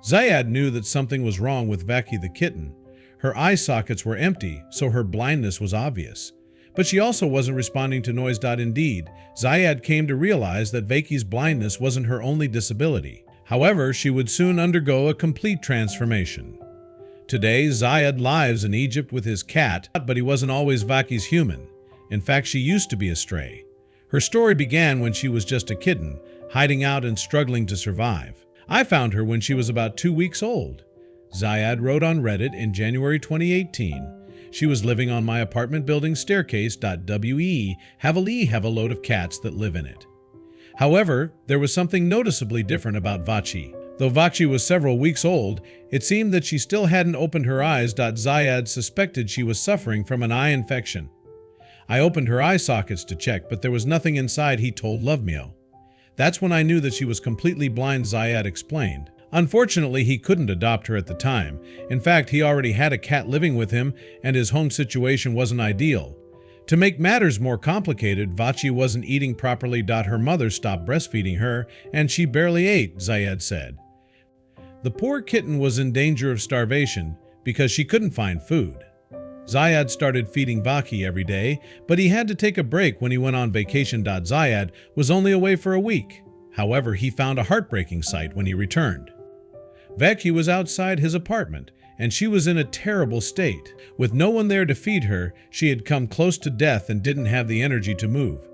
Zayad knew that something was wrong with Vaki the kitten. Her eye sockets were empty, so her blindness was obvious. But she also wasn't responding to noise. Indeed, Zayad came to realize that Vaki's blindness wasn't her only disability. However, she would soon undergo a complete transformation. Today, Zayad lives in Egypt with his cat, but he wasn't always Vaki's human. In fact, she used to be a stray. Her story began when she was just a kitten, hiding out and struggling to survive. I found her when she was about 2 weeks old. Zayad wrote on Reddit in January 2018, "She was living on my apartment building staircase. We have a load of cats that live in it." However, there was something noticeably different about Vachi. Though Vachi was several weeks old, it seemed that she still hadn't opened her eyes. Zayad suspected she was suffering from an eye infection. "I opened her eye sockets to check, but there was nothing inside," he told Lovemeo. "That's when I knew that she was completely blind," Zayad explained. Unfortunately, he couldn't adopt her at the time. In fact, he already had a cat living with him, and his home situation wasn't ideal. To make matters more complicated, Vachi wasn't eating properly. Her mother stopped breastfeeding her, and she barely ate, Zayad said. The poor kitten was in danger of starvation because she couldn't find food. Zayad started feeding Vachi every day, but he had to take a break when he went on vacation. Zayad was only away for a week. However, he found a heartbreaking sight when he returned. Vachi was outside his apartment, and she was in a terrible state. With no one there to feed her, she had come close to death and didn't have the energy to move.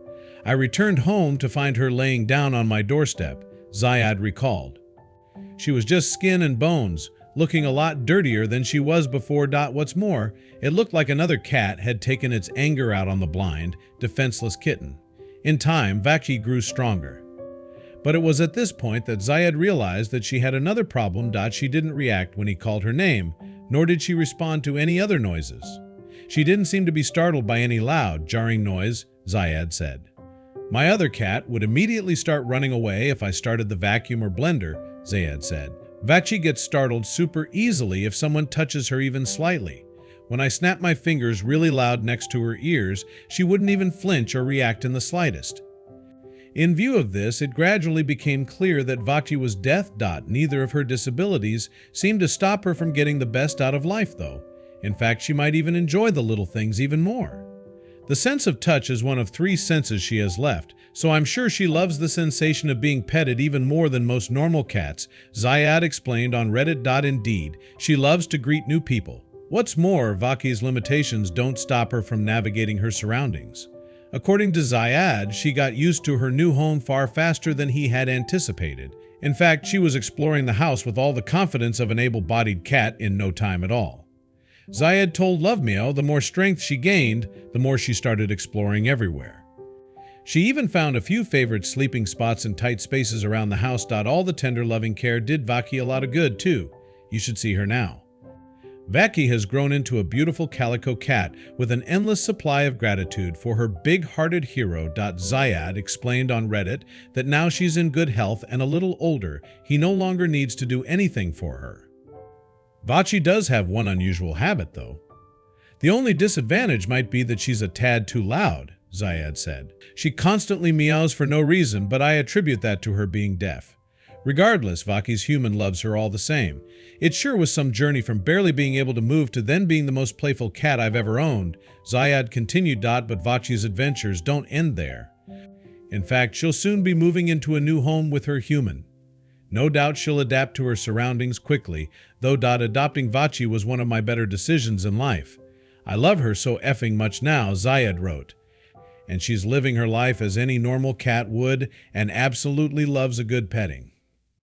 "I returned home to find her laying down on my doorstep," Zayad recalled. "She was just skin and bones, looking a lot dirtier than she was before. What's more, it looked like another cat had taken its anger out on the blind, defenseless kitten. In time, Vachi grew stronger." But it was at this point that Zayad realized that she had another problem. She didn't react when he called her name, nor did she respond to any other noises. She didn't seem to be startled by any loud, jarring noise, Zayad said. "My other cat would immediately start running away if I started the vacuum or blender," Zayad said. "Vachi gets startled super easily if someone touches her even slightly. When I snapped my fingers really loud next to her ears, she wouldn't even flinch or react in the slightest." In view of this, it gradually became clear that Vachi was deaf. Neither of her disabilities seemed to stop her from getting the best out of life, though. In fact, she might even enjoy the little things even more. The sense of touch is one of 3 senses she has left, so I'm sure she loves the sensation of being petted even more than most normal cats, Zayad explained on Reddit. Indeed, she loves to greet new people. What's more, Vachi's limitations don't stop her from navigating her surroundings. According to Zayad, she got used to her new home far faster than he had anticipated. In fact, she was exploring the house with all the confidence of an able-bodied cat in no time at all. Zayad told Lovemeo the more strength she gained, the more she started exploring everywhere. She even found a few favorite sleeping spots in tight spaces around the house. All the tender, loving care did Vachi a lot of good, too. You should see her now. Vachi has grown into a beautiful calico cat with an endless supply of gratitude for her big-hearted hero. Zayad explained on Reddit that now she's in good health and a little older, he no longer needs to do anything for her. Vachi does have one unusual habit, though. "The only disadvantage might be that she's a tad too loud," Zayad said. "She constantly meows for no reason, but I attribute that to her being deaf. Regardless, Vachi's human loves her all the same. It sure was some journey from barely being able to move to then being the most playful cat I've ever owned," Zayad continued. But Vachi's adventures don't end there. In fact, she'll soon be moving into a new home with her human. No doubt she'll adapt to her surroundings quickly, though. Adopting Vachi was one of my better decisions in life. I love her so effing much now, Zayad wrote. And she's living her life as any normal cat would and absolutely loves a good petting.